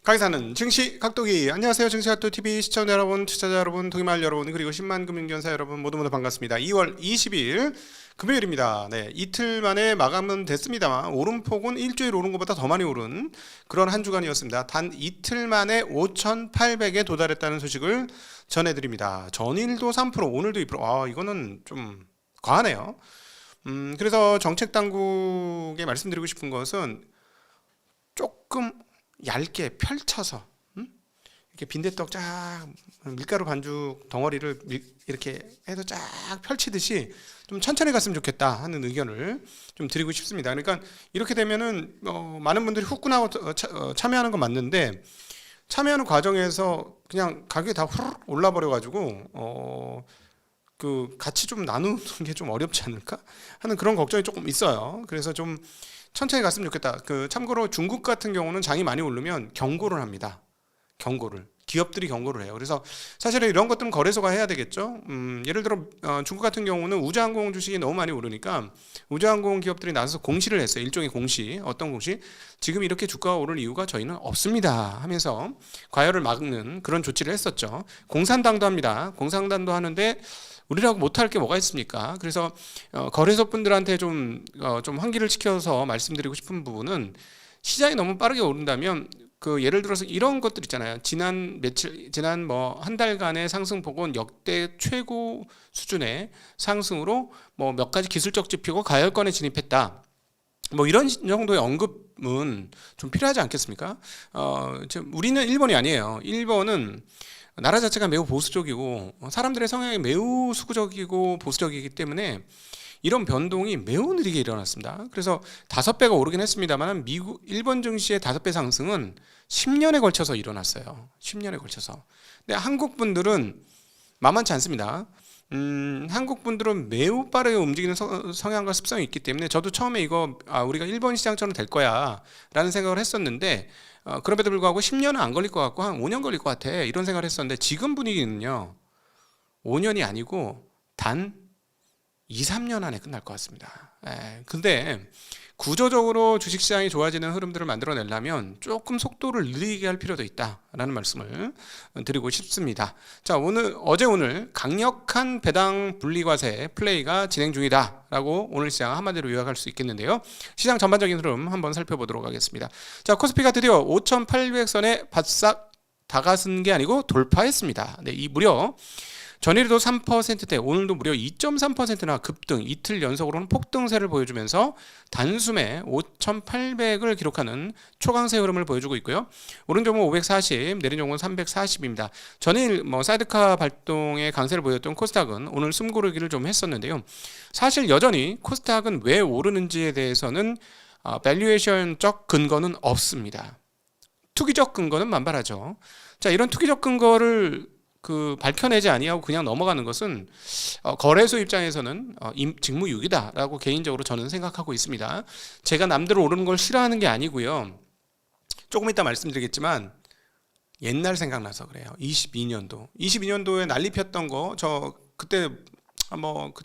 강의사는 증시 각도기. 안녕하세요. 증시각도TV 시청자 여러분, 투자자 여러분, 동의말 여러분, 그리고 10만 금융견사 여러분 모두 반갑습니다. 2월 22일 금요일입니다. 네, 이틀 만에 마감은 됐습니다만 오름폭은 일주일 오른 것보다 더 많이 오른 그런 한 주간이었습니다. 단 이틀 만에 5,800에 도달했다는 소식을 전해드립니다. 전일도 3%, 오늘도 2%. 이거는 좀 과하네요. 그래서 정책당국에 말씀드리고 싶은 것은 조금 얇게 펼쳐서 이렇게 빈대떡 쫙 밀가루 반죽 덩어리를 이렇게 해서 쫙 펼치듯이 좀 천천히 갔으면 좋겠다 하는 의견을 좀 드리고 싶습니다. 그러니까 이렇게 되면은 많은 분들이 후끈하고 참여하는 건 맞는데 참여하는 과정에서 그냥 가격이 다 후루룩 올라버려 가지고 그 같이 좀 나누는 게 좀 어렵지 않을까 하는 그런 걱정이 조금 있어요. 그래서 좀 천천히 갔으면 좋겠다. 참고로 중국 같은 경우는 장이 많이 오르면 경고를 합니다. 기업들이 경고를 해요. 그래서 사실은 이런 것들은 거래소가 해야 되겠죠. 예를 들어 중국 같은 경우는 우주항공 주식이 너무 많이 오르니까 우주항공 기업들이 나서서 공시를 했어요. 일종의 공시. 어떤 공시? 지금 이렇게 주가가 오를 이유가 저희는 없습니다 하면서 과열을 막는 그런 조치를 했었죠. 공산당도 합니다. 공산당도 하는데 우리라고 못할 게 뭐가 있습니까? 그래서 거래소 분들한테 좀 환기를 시켜서 말씀드리고 싶은 부분은 시장이 너무 빠르게 오른다면 예를 들어서 이런 것들 있잖아요. 지난 뭐 한 달간의 상승폭은 역대 최고 수준의 상승으로 뭐 몇 가지 기술적 지표고 가열권에 진입했다. 뭐 이런 정도의 언급은 좀 필요하지 않겠습니까? 우리는 일본이 아니에요. 일본은 나라 자체가 매우 보수적이고 사람들의 성향이 매우 수구적이고 보수적이기 때문에 이런 변동이 매우 느리게 일어났습니다. 그래서 5배가 오르긴 했습니다만 일본 증시의 5배 상승은 10년에 걸쳐서 일어났어요. 10년에 걸쳐서. 근데 한국 분들은 만만치 않습니다. 한국 분들은 매우 빠르게 움직이는 성향과 습성이 있기 때문에 저도 처음에 이거 우리가 일본 시장처럼 될 거야 라는 생각을 했었는데 그럼에도 불구하고 10년은 안 걸릴 것 같고 한 5년 걸릴 것 같아 이런 생각을 했었는데 지금 분위기는요 5년이 아니고 단 2, 3년 안에 끝날 것 같습니다. 근데 구조적으로 주식시장이 좋아지는 흐름들을 만들어내려면 조금 속도를 느리게 할 필요도 있다라는 말씀을 드리고 싶습니다. 자, 어제 오늘 강력한 배당 분리과세 플레이가 진행 중이다라고 오늘 시장 한마디로 요약할 수 있겠는데요. 시장 전반적인 흐름 한번 살펴보도록 하겠습니다. 자, 코스피가 드디어 5,800선에 바싹 다가선 게 아니고 돌파했습니다. 네, 이 무려 전일도 3%대, 오늘도 무려 2.3%나 급등, 이틀 연속으로는 폭등세를 보여주면서 단숨에 5,800을 기록하는 초강세 흐름을 보여주고 있고요. 오른 종목 540, 내린 종목은 340입니다. 전일 사이드카 발동의 강세를 보였던 코스닥은 오늘 숨고르기를 좀 했었는데요. 사실 여전히 코스닥은 왜 오르는지에 대해서는 밸류에이션적 근거는 없습니다. 투기적 근거는 만발하죠. 자, 이런 투기적 근거를 밝혀내지 아니하고 그냥 넘어가는 것은 거래소 입장에서는 직무유기다라고 개인적으로 저는 생각하고 있습니다. 제가 남들 오르는 걸 싫어하는 게 아니고요. 조금 이따 말씀드리겠지만 옛날 생각나서 그래요. 22년도에 난리 폈던 거 그때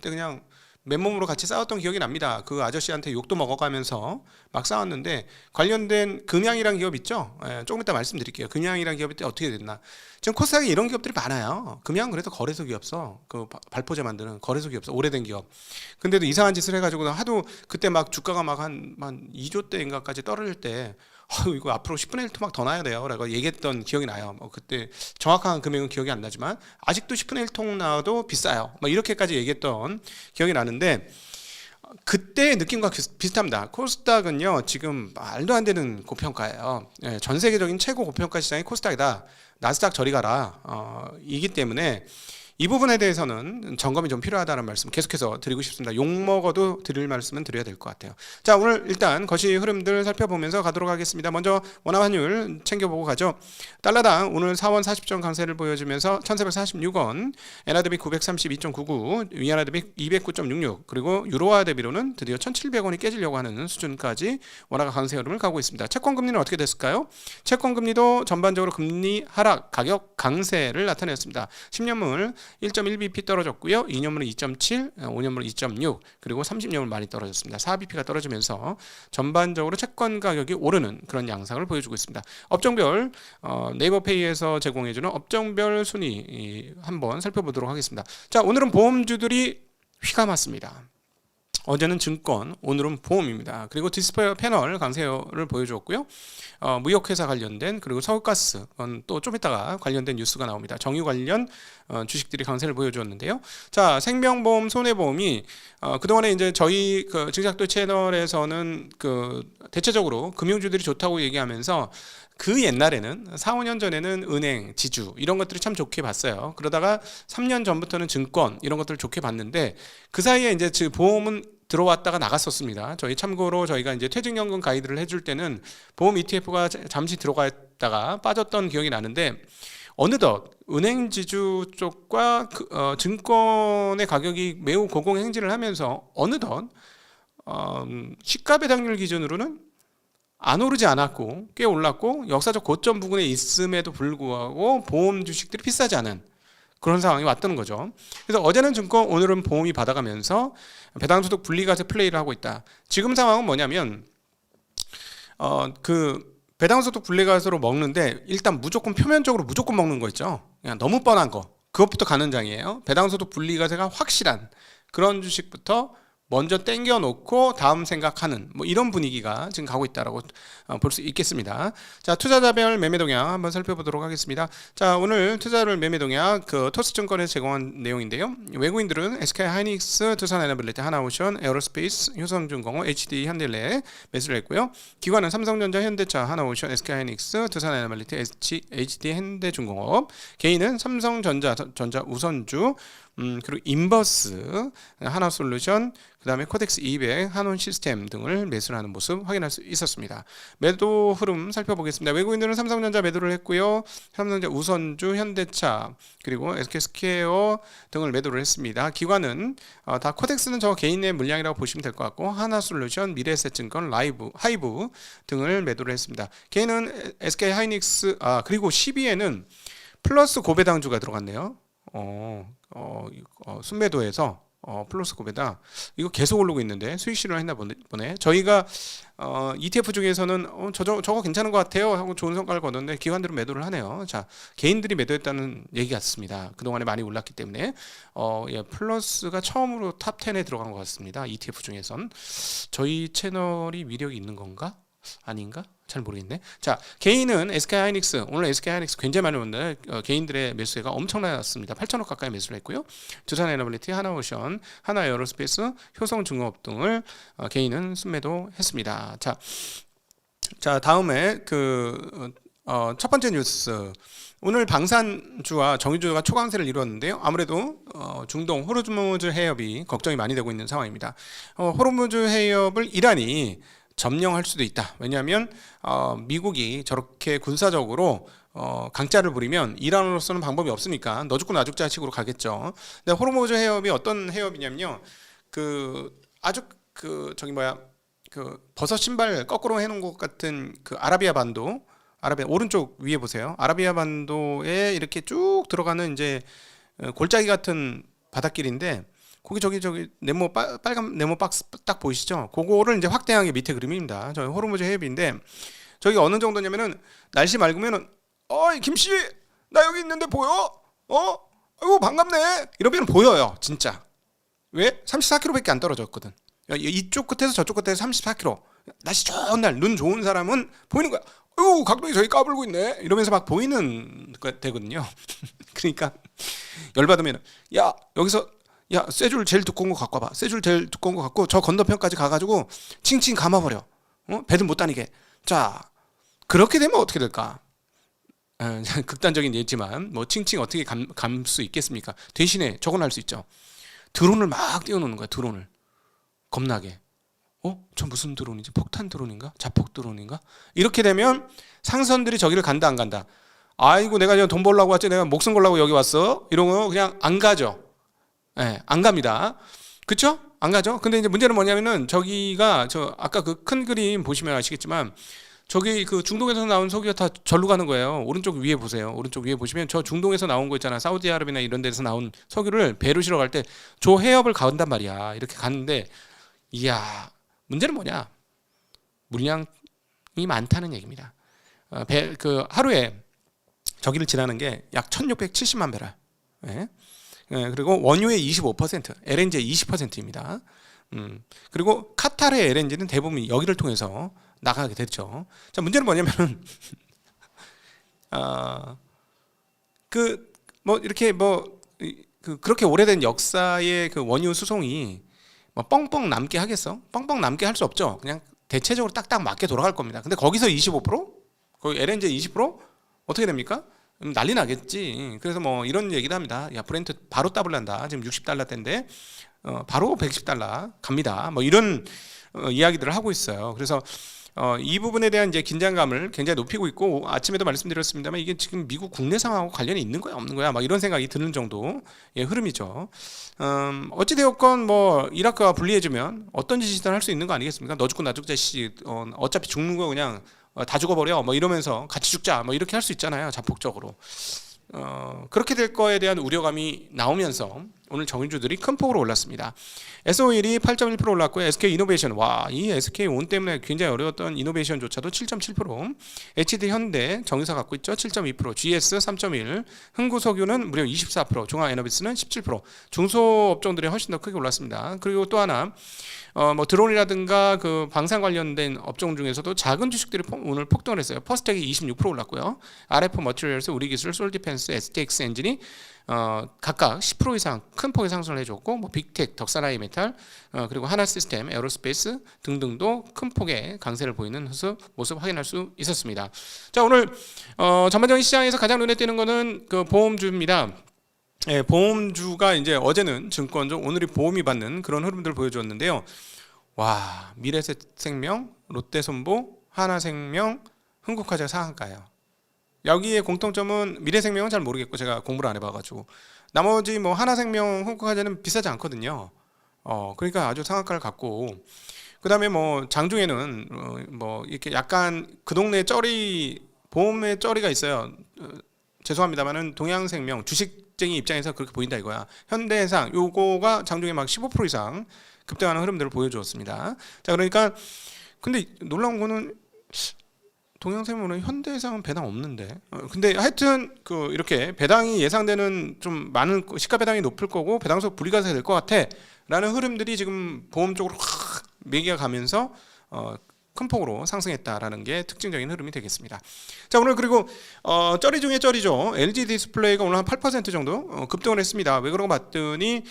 그냥 맨몸으로 같이 싸웠던 기억이 납니다. 그 아저씨한테 욕도 먹어가면서 막 싸웠는데 관련된 금양이라는 기업 있죠? 조금 이따 말씀드릴게요. 금양이라는 기업이 어떻게 됐나. 지금 코스닥에 이런 기업들이 많아요. 금양 그래도 거래소 기업서, 발포제 만드는 거래소 기업서, 오래된 기업. 근데도 이상한 짓을 해가지고 하도 그때 막 주가가 막 한 2조대인가까지 떨어질 때 이거 앞으로 10분의 1토막 더 나야 돼요 라고 얘기했던 기억이 나요. 그때 정확한 금액은 기억이 안 나지만 아직도 10분의 1통 나와도 비싸요 이렇게까지 얘기했던 기억이 나는데 그때의 느낌과 비슷합니다. 코스닥은요 지금 말도 안 되는 고평가예요. 전 세계적인 최고 고평가 시장이 코스닥이다. 나스닥 저리 가라 이기 때문에 이 부분에 대해서는 점검이 좀 필요하다는 말씀 계속해서 드리고 싶습니다. 욕먹어도 드릴 말씀은 드려야 될 것 같아요. 자, 오늘 일단 거시 흐름들 살펴보면서 가도록 하겠습니다. 먼저 원화 환율 챙겨보고 가죠. 달러당 오늘 4원 40전 강세를 보여주면서 1446원, 엔화 대비 932.99, 위안화 대비 209.66, 그리고 유로화 대비로는 드디어 1700원이 깨지려고 하는 수준까지 원화가 강세 흐름을 가고 있습니다. 채권 금리는 어떻게 됐을까요? 채권 금리도 전반적으로 금리 하락, 가격 강세를 나타냈습니다. 10년물 1.1bp 떨어졌고요. 2년물은 2.7, 5년물은 2.6, 그리고 30년물 많이 떨어졌습니다. 4bp가 떨어지면서 전반적으로 채권 가격이 오르는 그런 양상을 보여주고 있습니다. 업종별 네이버페이에서 제공해주는 업종별 순위 한번 살펴보도록 하겠습니다. 자, 오늘은 보험주들이 휘감았습니다. 어제는 증권, 오늘은 보험입니다. 그리고 디스플레이 패널 강세를 보여주었고요. 무역회사 관련된, 그리고 서울가스, 또 좀 이따가 관련된 뉴스가 나옵니다. 정유 관련 주식들이 강세를 보여주었는데요. 자, 생명보험, 손해보험이 그동안에 이제 저희 증시학도 채널에서는 대체적으로 금융주들이 좋다고 얘기하면서 그 옛날에는 4, 5년 전에는 은행, 지주 이런 것들을 참 좋게 봤어요. 그러다가 3년 전부터는 증권 이런 것들을 좋게 봤는데 그 사이에 이제 보험은 들어왔다가 나갔었습니다. 참고로 저희가 이제 퇴직연금 가이드를 해줄 때는 보험 ETF가 잠시 들어갔다가 빠졌던 기억이 나는데 어느덧 은행 지주 쪽과 증권의 가격이 매우 고공행진을 하면서 어느덧 시가 배당률 기준으로는 안 오르지 않았고 꽤 올랐고 역사적 고점 부근에 있음에도 불구하고 보험 주식들이 비싸지 않은 그런 상황이 왔다는 거죠. 그래서 어제는 증권, 오늘은 보험이 받아가면서 배당소득 분리과세 플레이를 하고 있다. 지금 상황은 뭐냐면 배당소득 분리과세로 먹는데 일단 무조건 표면적으로 무조건 먹는 거 있죠. 그냥 너무 뻔한 거 그것부터 가는 장이에요. 배당소득 분리과세가 확실한 그런 주식부터 먼저 땡겨 놓고 다음 생각하는 뭐 이런 분위기가 지금 가고 있다라고 볼 수 있겠습니다. 자, 투자자별 매매 동향 한번 살펴보도록 하겠습니다. 자, 오늘 투자자별 매매 동향 토스증권에서 제공한 내용인데요. 외국인들은 SK 하이닉스, 두산에너빌리티, 하나오션, 에어로스페이스, 효성중공업, HD 현대일레 매수를 했고요. 기관은 삼성전자, 현대차, 하나오션, SK 하이닉스, 두산에너빌리티, HD 현대중공업. 개인은 삼성전자, 우선주, 그리고 인버스, 하나솔루션, 그 다음에 코덱스 200, 한온시스템 등을 매수를 하는 모습 확인할 수 있었습니다. 매도 흐름 살펴보겠습니다. 외국인들은 삼성전자 매도를 했고요. 삼성전자 우선주, 현대차, 그리고 SK스퀘어 등을 매도를 했습니다. 기관은 다 코덱스는 저 개인의 물량이라고 보시면 될 것 같고 하나솔루션, 미래에셋증권, 하이브 등을 매도를 했습니다. 개인은 SK 하이닉스, 그리고 12에는 플러스 고배당주가 들어갔네요. 순매도에서 플러스 고배당 이거 계속 오르고 있는데 수익 실현했나 보네. 저희가 ETF 중에서는 저거 괜찮은 것 같아요 하고 좋은 성과를 거뒀는데 기관들은 매도를 하네요. 자, 개인들이 매도했다는 얘기 같습니다. 그동안에 많이 올랐기 때문에 플러스가 처음으로 탑 10에 들어간 것 같습니다. ETF 중에선 저희 채널이 위력이 있는 건가? 아닌가? 잘 모르겠네. 자, 개인은 SK하이닉스, 오늘 SK하이닉스 굉장히 많이 오는데 개인들의 매수가 엄청났습니다. 8천억 가까이 매수를 했고요. 두산에너빌리티, 하나오션, 하나에어로스페이스, 효성중공업 등을 개인은 순매도했습니다. 자, 다음에 첫 번째 뉴스. 오늘 방산주와 정유주가 초강세를 이루었는데요. 아무래도 중동 호르무즈 해협이 걱정이 많이 되고 있는 상황입니다. 호르무즈 해협을 이란이 점령할 수도 있다. 왜냐하면 미국이 저렇게 군사적으로 강짜를 부리면 이란으로서는 방법이 없으니까 너 죽고 나 죽자 식으로 가겠죠. 근데 호르무즈 해협이 어떤 해협이냐면요. 아주 버섯 신발 거꾸로 해놓은 것 같은 아라비아 반도, 오른쪽 위에 보세요. 아라비아 반도에 이렇게 쭉 들어가는 이제 골짜기 같은 바닷길인데 거기 저기 빨간 네모 박스 딱 보이시죠? 그거를 이제 확대한 게 밑에 그림입니다. 저희 호르무즈 해협인데 저기 어느 정도냐면은 날씨 맑으면은 어이 김씨 나 여기 있는데 보여? 아이고 반갑네 이러면 보여요 진짜. 왜? 34km밖에 안 떨어졌거든. 이쪽 끝에서 저쪽 끝에서 34km. 날씨 좋은 날 눈 좋은 사람은 보이는 거야. 아이고 각도기 저기 까불고 있네 이러면서 막 보이는 되거든요. 그러니까 열받으면 여기서 쇠줄 제일 두꺼운 거 갖고 와봐. 쇠줄 제일 두꺼운 거 갖고 저 건너편까지 가가지고 칭칭 감아버려. 배들 못 다니게. 자, 그렇게 되면 어떻게 될까? 극단적인 예지만 뭐 칭칭 어떻게 감 수 있겠습니까? 대신에 저건 할 수 있죠. 드론을 막 띄워놓는 거야. 드론을 겁나게. 저 무슨 드론이지? 폭탄 드론인가? 자폭 드론인가? 이렇게 되면 상선들이 저기를 간다 안 간다. 아이고 내가 지금 돈 벌려고 왔지. 내가 목숨 걸려고 여기 왔어. 이런 거 그냥 안 가죠. 안 갑니다. 그쵸? 안 가죠? 근데 이제 문제는 뭐냐면은 저기가 아까 그 큰 그림 보시면 아시겠지만 저기 그 중동에서 나온 석유가 다 절로 가는 거예요. 오른쪽 위에 보세요. 오른쪽 위에 보시면 저 중동에서 나온 거 있잖아. 사우디아라비아나 이런 데서 나온 석유를 배로 실어 갈 때 저 해협을 간단 말이야. 이렇게 가는데 이야, 문제는 뭐냐? 물량이 많다는 얘기입니다. 그 하루에 저기를 지나는 게 약 1670만 배럴. 예. 그리고 원유의 25%, LNG의 20%입니다. 그리고 카타르의 LNG는 대부분 여기를 통해서 나가게 됐죠. 자, 문제는 뭐냐면은 그 뭐 이렇게 그렇게 오래된 역사의 그 원유 수송이 뭐 뻥뻥 남게 하겠어? 뻥뻥 남게 할 수 없죠. 그냥 대체적으로 딱딱 맞게 돌아갈 겁니다. 근데 거기서 25%? 거기 LNG 20%? 어떻게 됩니까? 난리 나겠지. 그래서 뭐 이런 얘기를 합니다. 야, 브렌트 바로 더블난다. 지금 60달러대인데 바로 110달러 갑니다. 뭐 이런 이야기들을 하고 있어요. 그래서 이 부분에 대한 이제 긴장감을 굉장히 높이고 있고, 아침에도 말씀드렸습니다만 이게 지금 미국 국내 상황하고 관련이 있는 거야 없는 거야 막 이런 생각이 드는 정도의 흐름이죠. 어찌 되었건 뭐 이라크가 분리해주면 어떤 짓이든 할 수 있는 거 아니겠습니까? 너 죽고 나 죽자 씨, 어차피 죽는 거 그냥 다 죽어버려 뭐 이러면서 같이 죽자 뭐 이렇게 할 수 있잖아요, 자폭적으로. 그렇게 될 거에 대한 우려감이 나오면서 오늘 정유주들이 큰 폭으로 올랐습니다. SO일이 8.1% 올랐고요. SK 이노베이션, 와, 이 SK 온 때문에 굉장히 어려웠던 이노베이션조차도 7.7%, HD 현대 정유사 갖고 있죠, 7.2%, GS 3.1%, 흥구석유는 무려 24%, 중앙에너비스는 17%, 중소업종들이 훨씬 더 크게 올랐습니다. 그리고 또 하나 뭐 드론이라든가 그 방산 관련된 업종 중에서도 작은 주식들이 오늘 폭등을 했어요. 퍼스텍이 26% 올랐고요. RF 머티리얼스, 우리기술, 솔디펜스, STX 엔진이 각각 10% 이상 큰 폭의 상승을 해줬고, 뭐 빅텍, 덕산하이메탈, 그리고 하나시스템, 에어로스페이스 등등도 큰 폭의 강세를 보이는 모습 확인할 수 있었습니다. 자, 오늘 전반적인 시장에서 가장 눈에 띄는 거는 그 보험주입니다. 예, 보험주가 이제 어제는 증권주, 오늘이 보험이 받는 그런 흐름들을 보여주었는데요. 와, 미래생명, 롯데손보, 하나생명, 흥국화재가 상한가예요. 여기에 공통점은 미래생명은 잘 모르겠고 제가 공부를 안 해봐가지고, 나머지 뭐 하나생명, 흥국화재는 비싸지 않거든요. 그러니까 아주 상한가를 갖고, 그 다음에 뭐 장중에는 뭐 이렇게 약간 그 동네에 보험의 쩌리가 있어요. 죄송합니다만은 동양생명 주식쟁이 입장에서 그렇게 보인다 이거야. 현대해상 요거가 장중에 막 15% 이상 급등하는 흐름들을 보여주었습니다. 자, 그러니까 근데 놀라운 거는 동양생명은 현대해상은 배당 없는데, 근데 하여튼 그 이렇게 배당이 예상되는 좀 많은 시가 배당이 높을 거고 배당속 분리가세가 될 것 같아라는 흐름들이 지금 보험 쪽으로 확 매기가 가면서 큰 폭으로 상승했다라는 게 특징적인 흐름이 되겠습니다. 자, 오늘 그리고 쩌리 중에 쩌리죠. LG 디스플레이가 오늘 한 8% 정도 급등을 했습니다. 왜 그런가 봤더니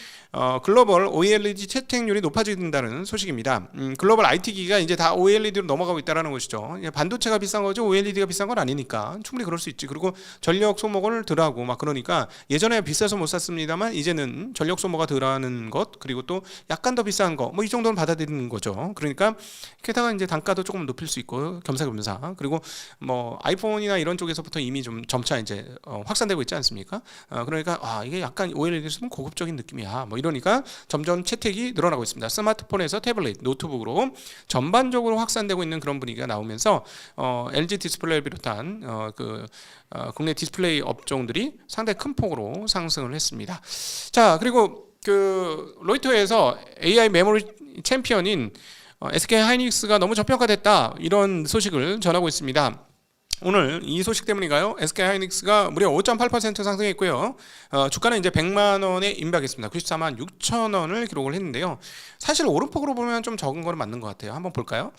글로벌 OLED 채택률이 높아진다는 소식입니다. 글로벌 IT 기기가 이제 다 OLED로 넘어가고 있다는 것이죠. 반도체가 비싼 거죠. OLED가 비싼 건 아니니까 충분히 그럴 수 있지. 그리고 전력 소모를 덜하고 막 그러니까 예전에 비싸서 못 샀습니다만 이제는 전력 소모가 덜하는 것, 그리고 또 약간 더 비싼 거, 뭐 이 정도는 받아들이는 거죠. 그러니까 게다가 이제 단가도 조금 높일 수 있고 겸사겸사. 그리고 뭐 아이폰이나 이런 쪽에서부터 이미 좀 점차 이제 확산되고 있지 않습니까? 그러니까 이게 약간 OLED에서는 고급적인 느낌이야. 뭐 이러니까 점점 채택이 늘어나고 있습니다. 스마트폰에서 태블릿, 노트북으로 전반적으로 확산되고 있는 그런 분위기가 나오면서 LG 디스플레이를 비롯한 국내 디스플레이 업종들이 상당히 큰 폭으로 상승을 했습니다. 자, 그리고 그 로이터에서 AI 메모리 챔피언인 SK 하이닉스가 너무 저평가됐다, 이런 소식을 전하고 있습니다. 오늘 이 소식 때문인가요? SK 하이닉스가 무려 5.8% 상승했고요. 주가는 이제 100만 원에 임박했습니다. 94만 6천 원을 기록을 했는데요. 사실 오름폭으로 보면 좀 적은 거는 맞는 것 같아요. 한번 볼까요?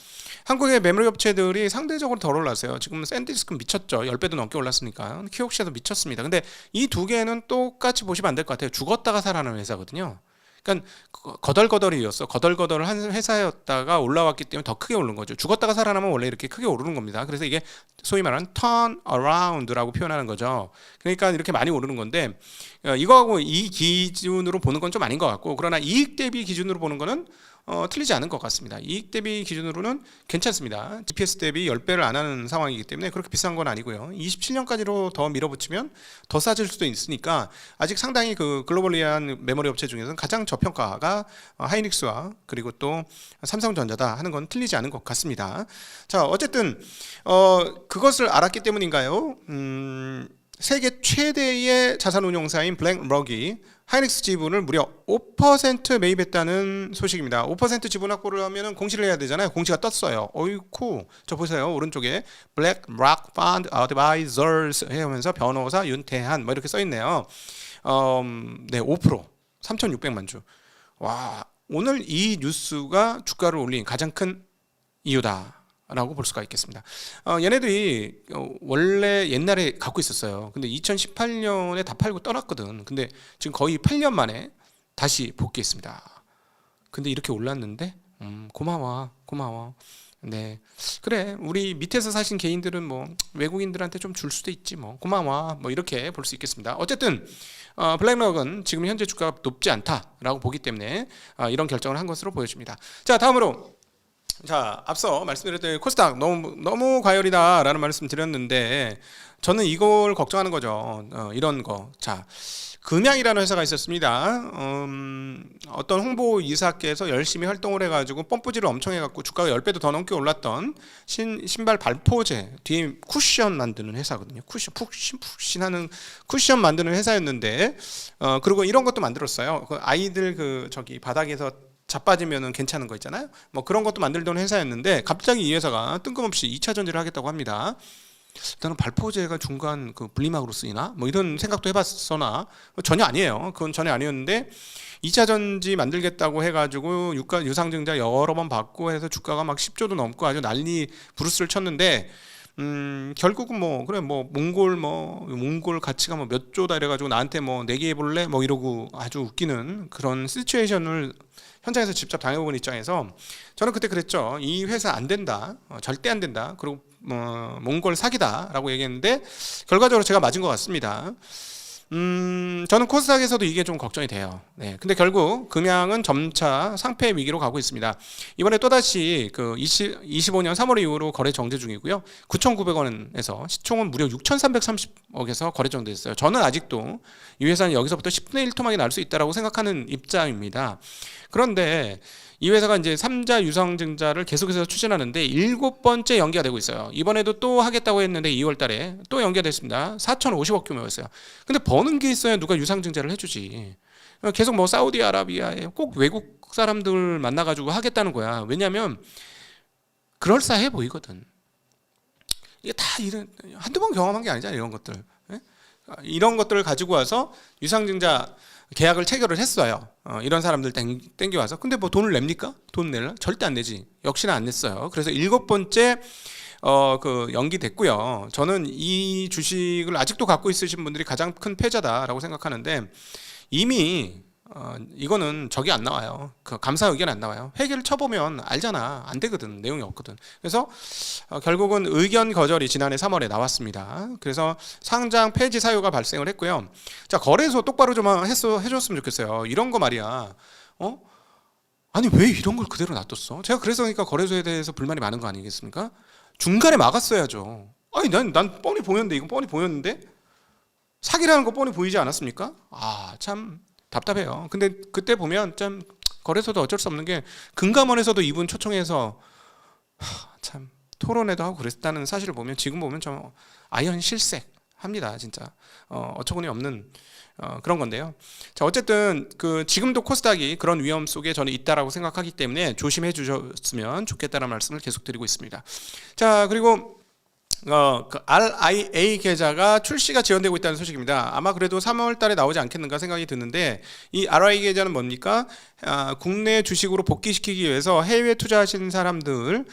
한국의 메모리 업체들이 상대적으로 덜 올랐어요. 지금 샌디스크 미쳤죠. 10배도 넘게 올랐으니까. 키옥시아도 미쳤습니다. 근데 이 두 개는 똑같이 보시면 안 될 것 같아요. 죽었다가 살아나는 회사거든요. 그러니까 거덜거덜이었어. 거덜거덜 한 회사였다가 올라왔기 때문에 더 크게 오른 거죠. 죽었다가 살아나면 원래 이렇게 크게 오르는 겁니다. 그래서 이게 소위 말하는 turn around라고 표현하는 거죠. 그러니까 이렇게 많이 오르는 건데, 이거하고 이 기준으로 보는 건 좀 아닌 것 같고, 그러나 이익 대비 기준으로 보는 거는 틀리지 않은 것 같습니다. 이익 대비 기준으로는 괜찮습니다. GPS 대비 10배를 안 하는 상황이기 때문에 그렇게 비싼 건 아니고요. 27년까지로 더 밀어붙이면 더 싸질 수도 있으니까 아직 상당히 그 글로벌리한 메모리 업체 중에서는 가장 저평가가 하이닉스와 그리고 또 삼성전자다 하는 건 틀리지 않은 것 같습니다. 자, 어쨌든 그것을 알았기 때문인가요? 세계 최대의 자산운용사인 블랙록이 하이닉스 지분을 무려 5% 매입했다는 소식입니다. 5% 지분 확보를 하면 공시를 해야 되잖아요. 공시가 떴어요. 어이쿠, 저 보세요. 오른쪽에 블랙록 Fund Advisors 해오면서 변호사 윤태한 뭐 이렇게 써 있네요. 네, 5% 3,600만 주. 와, 오늘 이 뉴스가 주가를 올린 가장 큰 이유다 라고 볼 수가 있겠습니다. 얘네들이 원래 옛날에 갖고 있었어요. 근데 2018년에 다 팔고 떠났거든. 근데 지금 거의 8년 만에 다시 복귀했습니다. 근데 이렇게 올랐는데 고마워. 네, 그래, 우리 밑에서 사신 개인들은 뭐 외국인들한테 좀 줄 수도 있지, 뭐 고마워, 뭐 이렇게 볼 수 있겠습니다. 어쨌든 블랙록은 지금 현재 주가가 높지 않다라고 보기 때문에 이런 결정을 한 것으로 보여집니다. 자, 다음으로, 자, 앞서 말씀드렸던 코스닥 너무 과열이다라는 말씀 드렸는데 저는 이걸 걱정하는 거죠. 이런 거. 자, 금양이라는 회사가 있었습니다. 어떤 홍보 이사께서 열심히 활동을 해가지고 펌프질을 엄청 해갖고 주가가 10배도 더 넘게 올랐던 신발 발포제 뒤에 쿠션 만드는 회사거든요. 푹신하는 쿠션 만드는 회사였는데 그리고 이런 것도 만들었어요. 그 아이들 그 저기 바닥에서 자빠지면은 괜찮은 거 있잖아요. 뭐 그런 것도 만들던 회사였는데 갑자기 이 회사가 뜬금없이 2차 전지를 하겠다고 합니다. 나는 발포제가 중간 그 분리막으로 쓰이나? 뭐 이런 생각도 해봤으나 전혀 아니에요. 그건 전혀 아니었는데 2차 전지 만들겠다고 해가지고 유상증자 여러 번 받고 해서 주가가 막 10조도 넘고 아주 난리 부르스를 쳤는데 결국은 뭐 그래 뭐 몽골 가치가 뭐 몇 조다 이래가지고 나한테 뭐 내기해 볼래? 뭐 이러고 아주 웃기는 그런 시츄에이션을 현장에서 직접 당해본 입장에서 저는 그때 그랬죠. 이 회사 안 된다. 절대 안 된다. 그리고 몽골 사기다라고 얘기했는데 결과적으로 제가 맞은 것 같습니다. 저는 코스닥에서도 이게 좀 걱정이 돼요. 네, 근데 결국 금양은 점차 상패 위기로 가고 있습니다. 이번에 또다시 그 25년 3월 이후로 거래 정지 중이고요. 9,900원에서 시총은 무려 6,330억에서 거래 정지했어요. 저는 아직도 이 회사는 여기서부터 10분의 1 토막이 날 수 있다고 생각하는 입장입니다. 그런데 이 회사가 이제 3자 유상증자를 계속해서 추진하는데 7번째 연기가 되고 있어요. 이번에도 또 하겠다고 했는데 2월 달에 또 연기가 됐습니다. 4,050억 규모였어요. 근데 버는 게 있어야 누가 유상증자를 해주지. 계속 뭐 사우디아라비아에 꼭 외국 사람들 만나가지고 하겠다는 거야. 왜냐하면 그럴싸해 보이거든. 이게 다 이런 한두 번 경험한 게 아니잖아요. 이런 것들. 이런 것들을 가지고 와서 유상증자 계약을 체결을 했어요. 이런 사람들 땡겨와서. 근데 뭐 돈을 냅니까? 돈 낼라? 절대 안 내지. 역시나 안 냈어요. 그래서 7번째 그 연기됐고요. 저는 이 주식을 아직도 갖고 있으신 분들이 가장 큰 패자다라고 생각하는데 이미 이거는 적이 안 나와요. 그 감사 의견 안 나와요. 회계를 쳐보면 알잖아. 안 되거든. 내용이 없거든. 그래서 결국은 의견 거절이 지난해 3월에 나왔습니다. 그래서 상장 폐지 사유가 발생을 했고요. 자, 거래소 똑바로 좀 해줬으면 좋겠어요. 이런 거 말이야. 아니 왜 이런 걸 그대로 놔뒀어? 제가 그래서 그러니까 거래소에 대해서 불만이 많은 거 아니겠습니까? 중간에 막았어야죠. 아니 난 뻔히 보였는데 이건 뻔히 보였는데 사기라는 거 뻔히 보이지 않았습니까? 아, 참 답답해요. 근데 그때 보면 참 거래소도 어쩔 수 없는 게 금감원에서도 이분 초청해서 참 토론회도 하고 그랬다는 사실을 보면 지금 보면 좀 아연 실색합니다. 진짜 어처구니 없는 그런 건데요. 자, 어쨌든 그 지금도 코스닥이 그런 위험 속에 저는 있다라고 생각하기 때문에 조심해 주셨으면 좋겠다는 말씀을 계속 드리고 있습니다. 자, 그리고 그 RIA 계좌가 출시가 지연되고 있다는 소식입니다. 아마 그래도 3월 달에 나오지 않겠는가 생각이 드는데 이 RIA 계좌는 뭡니까? 국내 주식으로 복귀시키기 위해서 해외 투자하신 사람들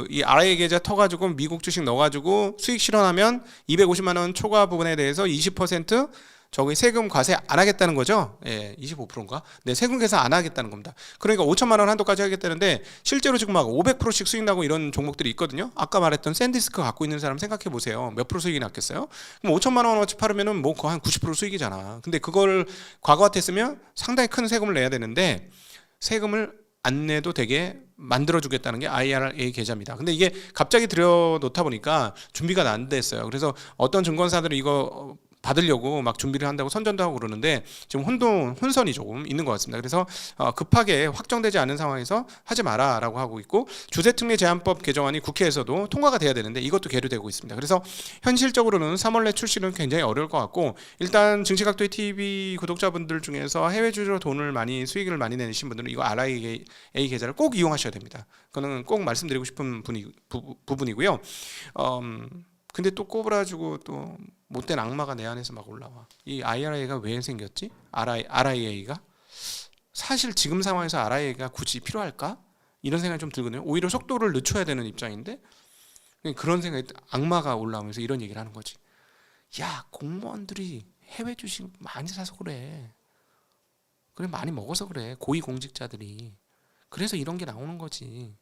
이 RIA 계좌 터가지고 미국 주식 넣어가지고 수익 실현하면 250만 원 초과 부분에 대해서 20% 저기 세금 과세 안 하겠다는 거죠. 예, 25%인가? 네, 세금 계산 안 하겠다는 겁니다. 그러니까 5천만 원 한도까지 하겠다는데 실제로 지금 막 500%씩 수익 나고 이런 종목들이 있거든요. 아까 말했던 샌디스크 갖고 있는 사람 생각해 보세요. 몇 프로 수익이 났겠어요? 그럼 5천만 원어치 팔으면은 뭐 거의 한 90% 수익이잖아. 근데 그걸 과거 같았으면 상당히 큰 세금을 내야 되는데 세금을 안내도 되게 만들어주겠다는 게 IRA 계좌입니다. 근데 이게 갑자기 들여놓다 보니까 준비가 안 됐어요. 그래서 어떤 증권사들은 이거 받으려고 막 준비를 한다고 선전도 하고 그러는데 지금 혼선이 조금 있는 것 같습니다. 그래서 급하게 확정되지 않은 상황에서 하지 마라라고 하고 있고, 주택특례 제한법 개정안이 국회에서도 통과가 돼야 되는데 이것도 계류되고 있습니다. 그래서 현실적으로는 3월 내 출시는 굉장히 어려울 것 같고, 일단 증시각도의 TV 구독자분들 중에서 해외 주로 돈을 많이 수익을 많이 내신 분들은 이거 RIA 계좌를 꼭 이용하셔야 됩니다. 그거는 꼭 말씀드리고 싶은 부분이고요. 근데 또 꼬부라지고 또 못된 악마가 내 안에서 막 올라와. 이 IRA가 왜 생겼지? RIA가? 사실 지금 상황에서 RIA가 굳이 필요할까? 이런 생각이 좀 들거든요. 오히려 속도를 늦춰야 되는 입장인데 그런 생각이, 악마가 올라오면서 이런 얘기를 하는 거지. 야, 공무원들이 해외 주식 많이 사서 그래. 그래, 많이 먹어서 그래. 고위공직자들이. 그래서 이런 게 나오는 거지.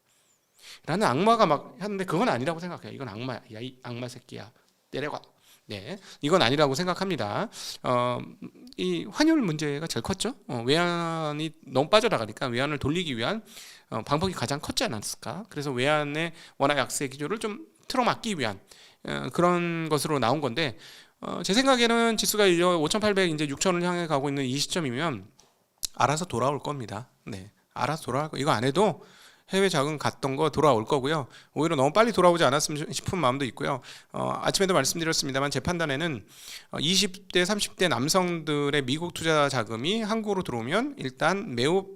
라는 악마가 막 하는데 그건 아니라고 생각해요. 이건 악마야. 야, 이 악마 새끼야. 내려가. 네, 이건 아니라고 생각합니다. 이 환율 문제가 제일 컸죠. 외환이 너무 빠져나가니까 외환을 돌리기 위한 방법이 가장 컸지 않았을까. 그래서 외환의 원화 약세 기조를 좀 틀어막기 위한 그런 것으로 나온 건데, 제 생각에는 지수가 5,800 이제 6,000을 향해 가고 있는 이 시점이면 알아서 돌아올 겁니다. 네, 알아서 돌아올 거. 이거 안 해도 해외 자금 갔던 거 돌아올 거고요. 오히려 너무 빨리 돌아오지 않았으면 싶은 마음도 있고요. 아침에도 말씀드렸습니다만 제 판단에는 20대 30대 남성들의 미국 투자 자금이 한국으로 들어오면 일단 매우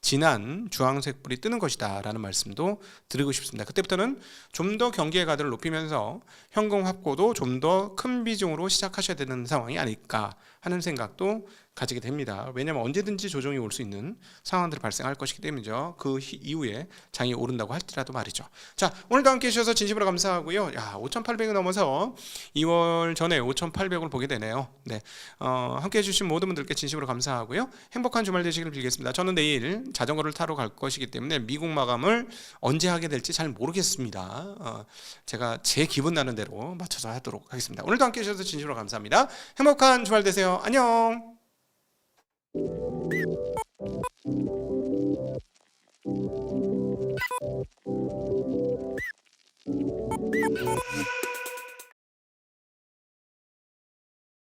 진한 주황색 불이 뜨는 것이다 라는 말씀도 드리고 싶습니다. 그때부터는 좀 더 경기의 가드를 높이면서 현금 확보도 좀 더 큰 비중으로 시작하셔야 되는 상황이 아닐까 하는 생각도 가지게 됩니다. 왜냐하면 언제든지 조정이 올 수 있는 상황들이 발생할 것이기 때문이죠. 그 이후에 장이 오른다고 할지라도 말이죠. 자, 오늘도 함께 해주셔서 진심으로 감사하고요. 야, 5,800을 넘어서 2월 전에 5,800을 보게 되네요. 네, 함께 해주신 모든 분들께 진심으로 감사하고요. 행복한 주말 되시길 빌겠습니다. 저는 내일 자전거를 타러 갈 것이기 때문에 미국 마감을 언제 하게 될지 잘 모르겠습니다. 제가 제 기분 나는 대로 맞춰서 하도록 하겠습니다. 오늘도 함께 해주셔서 진심으로 감사합니다. 행복한 주말 되세요. 안녕.